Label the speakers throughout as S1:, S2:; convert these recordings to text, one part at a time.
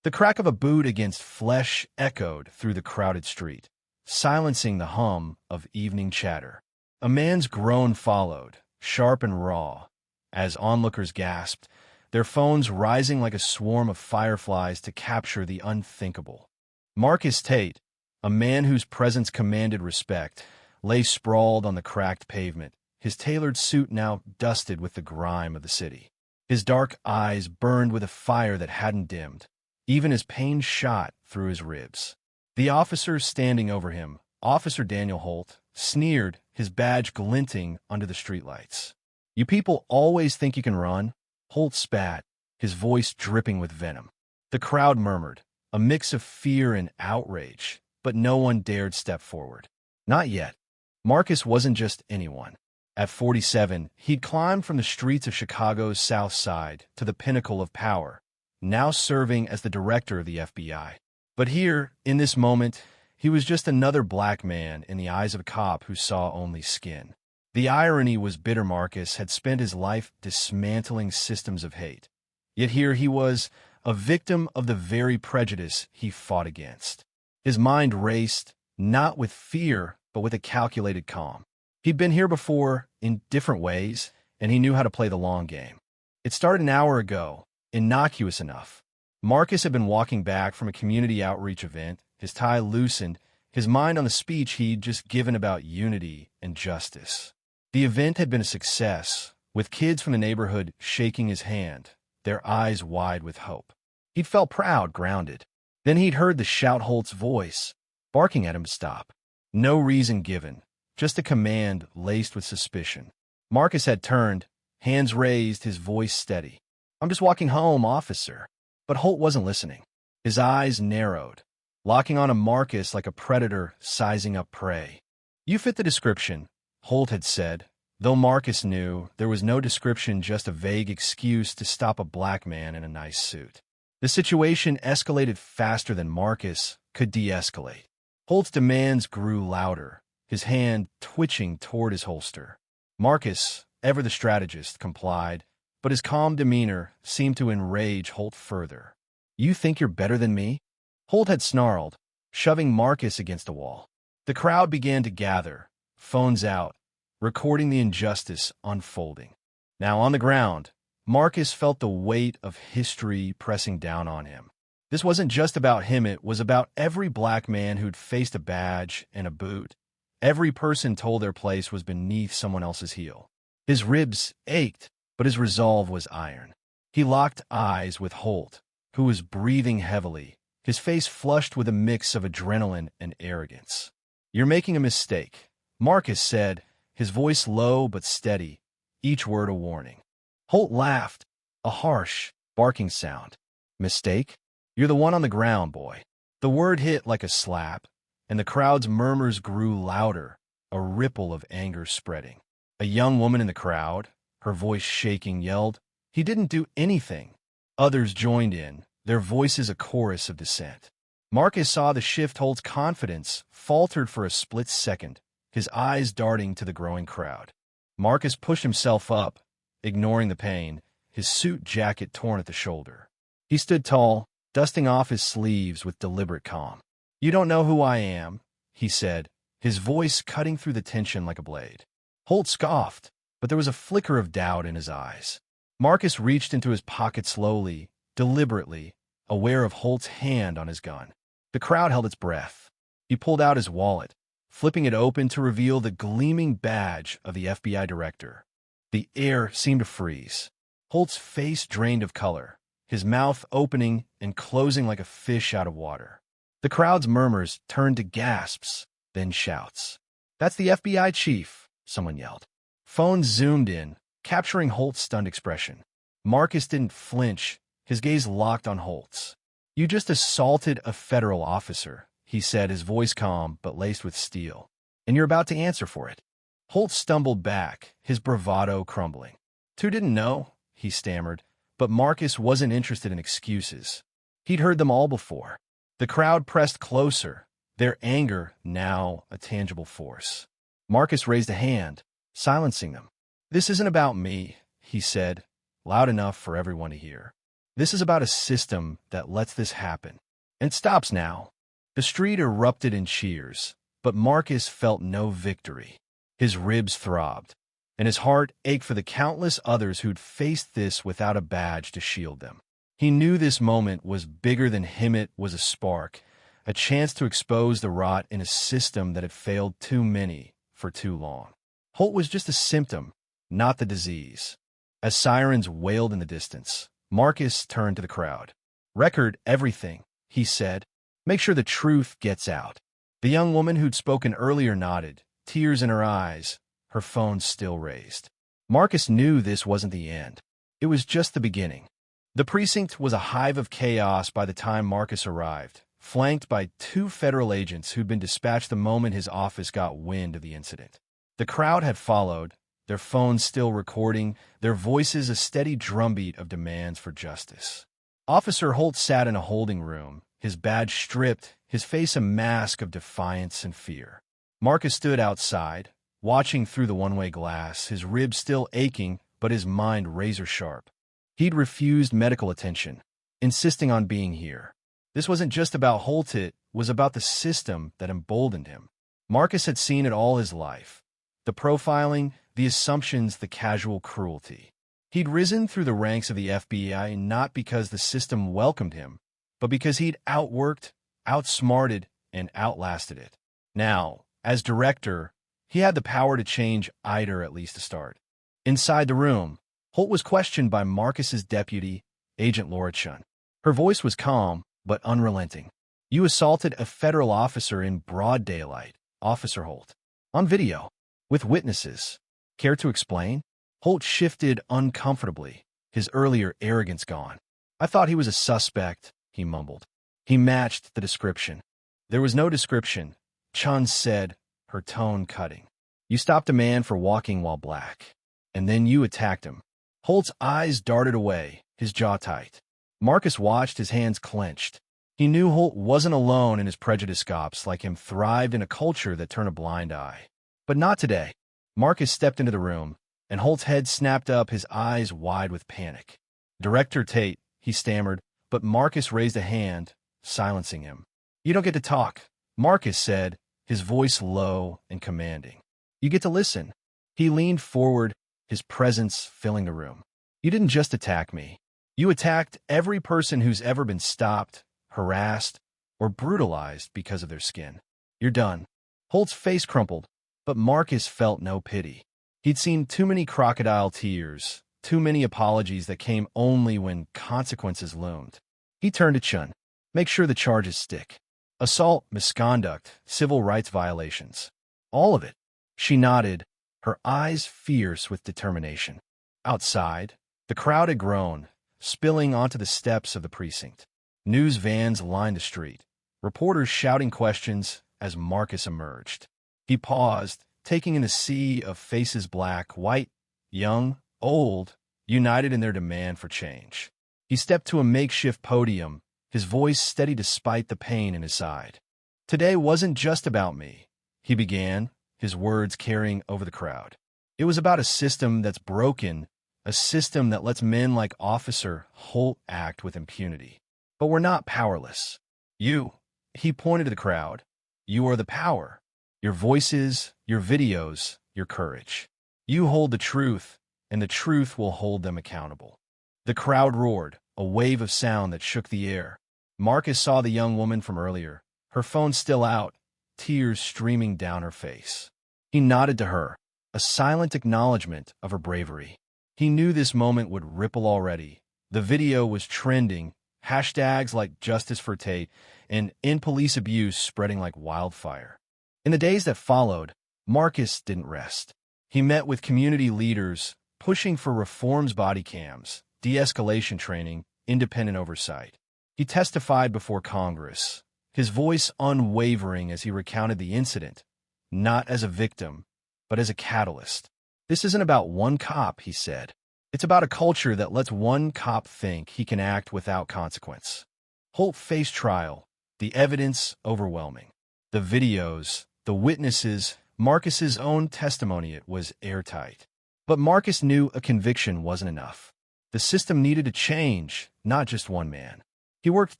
S1: The crack of a boot against flesh echoed through the crowded street, silencing the hum of evening chatter. A man's groan followed, sharp and raw, as onlookers gasped, their phones rising like a swarm of fireflies to capture the unthinkable. Marcus Tate, a man whose presence commanded respect, lay sprawled on the cracked pavement, his tailored suit now dusted with the grime of the city. His dark eyes burned with a fire that hadn't dimmed, even as pain shot through his ribs. The officer standing over him, Officer Daniel Holt, sneered, his badge glinting under the streetlights. "You people always think you can run?" Holt spat, his voice dripping with venom. The crowd murmured, a mix of fear and outrage, but no one dared step forward. Not yet. Marcus wasn't just anyone. At 47, he'd climbed from the streets of Chicago's South Side to the pinnacle of power, now serving as the director of the FBI. But here, in this moment, he was just another black man in the eyes of a cop who saw only skin. The irony was bitter. Marcus had spent his life dismantling systems of hate. Yet here he was, a victim of the very prejudice he fought against. His mind raced, not with fear, but with a calculated calm. He'd been here before, in different ways, and he knew how to play the long game. It started an hour ago, innocuous enough. Marcus had been walking back from a community outreach event, his tie loosened, his mind on the speech he'd just given about unity and justice. The event had been a success, with kids from the neighborhood shaking his hand, their eyes wide with hope. He'd felt proud, grounded. Then he'd heard the shout Holt's voice, barking at him to stop. No reason given, just a command laced with suspicion. Marcus had turned, hands raised, his voice steady. "I'm just walking home, officer." But Holt wasn't listening. His eyes narrowed, locking on a Marcus like a predator sizing up prey. "You fit the description," Holt had said, though Marcus knew there was no description, just a vague excuse to stop a black man in a nice suit. The situation escalated faster than Marcus could de-escalate. Holt's demands grew louder, his hand twitching toward his holster. Marcus, ever the strategist, complied, but his calm demeanor seemed to enrage Holt further. "You think you're better than me?" Holt had snarled, shoving Marcus against a wall. The crowd began to gather, phones out, recording the injustice unfolding. Now on the ground, Marcus felt the weight of history pressing down on him. This wasn't just about him, it was about every black man who'd faced a badge and a boot. Every person told their place was beneath someone else's heel. His ribs ached, but his resolve was iron. He locked eyes with Holt, who was breathing heavily, his face flushed with a mix of adrenaline and arrogance. "You're making a mistake," Marcus said, his voice low but steady, each word a warning. Holt laughed, a harsh, barking sound. "Mistake? You're the one on the ground, boy." The word hit like a slap, and the crowd's murmurs grew louder, a ripple of anger spreading. A young woman in the crowd, her voice shaking, yelled, "He didn't do anything." Others joined in, their voices a chorus of dissent. Marcus saw the shift. Holt's confidence faltered for a split second, his eyes darting to the growing crowd. Marcus pushed himself up, ignoring the pain, his suit jacket torn at the shoulder. He stood tall, dusting off his sleeves with deliberate calm. "You don't know who I am," he said, his voice cutting through the tension like a blade. Holt scoffed, but there was a flicker of doubt in his eyes. Marcus reached into his pocket slowly, deliberately, aware of Holt's hand on his gun. The crowd held its breath. He pulled out his wallet, flipping it open to reveal the gleaming badge of the FBI director. The air seemed to freeze. Holt's face drained of color, his mouth opening and closing like a fish out of water. The crowd's murmurs turned to gasps, then shouts. "That's the FBI chief," someone yelled. Phones zoomed in, capturing Holt's stunned expression. Marcus didn't flinch, his gaze locked on Holt's. "You just assaulted a federal officer," he said, his voice calm but laced with steel. "And you're about to answer for it." Holt stumbled back, his bravado crumbling. "Two didn't know," he stammered, but Marcus wasn't interested in excuses. He'd heard them all before. The crowd pressed closer, their anger now a tangible force. Marcus raised a hand, silencing them. "This isn't about me," he said, loud enough for everyone to hear. This is about a system that lets this happen. And it stops now. The street erupted in cheers, but Marcus felt no victory. His ribs throbbed, and his heart ached for the countless others who'd faced this without a badge to shield them. He knew this moment was bigger than him. It was a spark, a chance to expose the rot in a system that had failed too many for too long. Holt was just a symptom, not the disease. As sirens wailed in the distance, Marcus turned to the crowd. "Record everything," he said. "Make sure the truth gets out." The young woman who'd spoken earlier nodded, tears in her eyes, her phone still raised. Marcus knew this wasn't the end. It was just the beginning. The precinct was a hive of chaos by the time Marcus arrived, flanked by 2 federal agents who'd been dispatched the moment his office got wind of the incident. The crowd had followed, their phones still recording, their voices a steady drumbeat of demands for justice. Officer Holt sat in a holding room, his badge stripped, his face a mask of defiance and fear. Marcus stood outside, watching through the one-way glass, his ribs still aching, but his mind razor-sharp. He'd refused medical attention, insisting on being here. This wasn't just about Holt, it was about the system that emboldened him. Marcus had seen it all his life. The profiling, the assumptions, the casual cruelty. He'd risen through the ranks of the FBI not because the system welcomed him, but because he'd outworked, outsmarted, and outlasted it. Now, as director, he had the power to change either, at least to start. Inside the room, Holt was questioned by Marcus's deputy, Agent Laura Chun. Her voice was calm, but unrelenting. "You assaulted a federal officer in broad daylight, Officer Holt. On video. With witnesses. Care to explain?" Holt shifted uncomfortably, his earlier arrogance gone. "I thought he was a suspect," he mumbled. He matched the description. "There was no description," Chun said, her tone cutting. "You stopped a man for walking while black, and then you attacked him." Holt's eyes darted away, his jaw tight. Marcus watched, his hands clenched. He knew Holt wasn't alone in his prejudice. Cops like him thrived in a culture that turned a blind eye. But not today. Marcus stepped into the room, and Holt's head snapped up, his eyes wide with panic. "Director Tate," he stammered, but Marcus raised a hand, silencing him. "You don't get to talk," Marcus said, his voice low and commanding. "You get to listen." He leaned forward, his presence filling the room. "You didn't just attack me. You attacked every person who's ever been stopped, harassed, or brutalized because of their skin. You're done." Holt's face crumpled, but Marcus felt no pity. He'd seen too many crocodile tears, too many apologies that came only when consequences loomed. He turned to Chun. "Make sure the charges stick. Assault, misconduct, civil rights violations. All of it." She nodded, her eyes fierce with determination. Outside, the crowd had grown, spilling onto the steps of the precinct. News vans lined the street, reporters shouting questions as Marcus emerged. He paused, taking in a sea of faces, black, white, young, old, united in their demand for change. He stepped to a makeshift podium, his voice steady despite the pain in his side. "Today wasn't just about me," he began, his words carrying over the crowd. "It was about a system that's broken, a system that lets men like Officer Holt act with impunity. But we're not powerless. You," he pointed to the crowd, "you are the power. Your voices, your videos, your courage. You hold the truth, and the truth will hold them accountable." The crowd roared, a wave of sound that shook the air. Marcus saw the young woman from earlier, her phone still out, tears streaming down her face. He nodded to her, a silent acknowledgement of her bravery. He knew this moment would ripple already. The video was trending, hashtags like Justice for Tate and End Police Abuse spreading like wildfire. In the days that followed, Marcus didn't rest. He met with community leaders, pushing for reforms, body cams, de-escalation training, independent oversight. He testified before Congress, his voice unwavering as he recounted the incident, not as a victim, but as a catalyst. "This isn't about one cop," he said. "It's about a culture that lets one cop think he can act without consequence." Holt faced trial, the evidence overwhelming. The videos, the witnesses, Marcus's own testimony, it was airtight. But Marcus knew a conviction wasn't enough. The system needed to change, not just one man. He worked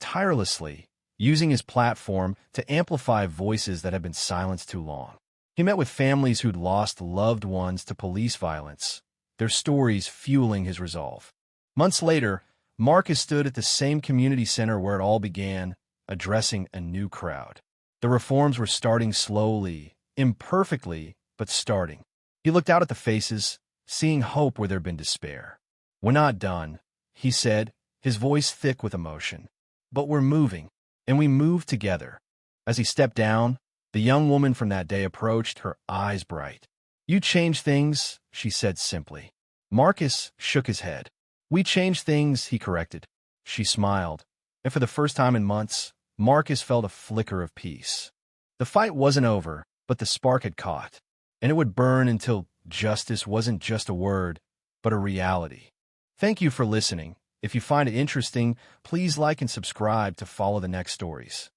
S1: tirelessly, using his platform to amplify voices that had been silenced too long. He met with families who'd lost loved ones to police violence, their stories fueling his resolve. Months later, Marcus stood at the same community center where it all began, addressing a new crowd. The reforms were starting slowly, imperfectly, but starting. He looked out at the faces, seeing hope where there'd been despair. "We're not done," he said, his voice thick with emotion. "But we're moving, and we move together." As he stepped down, the young woman from that day approached, her eyes bright. "You changed things," she said simply. Marcus shook his head. "We changed things," he corrected. She smiled, and for the first time in months, Marcus felt a flicker of peace. The fight wasn't over, but the spark had caught, and it would burn until justice wasn't just a word, but a reality. Thank you for listening. If you find it interesting, please like and subscribe to follow the next stories.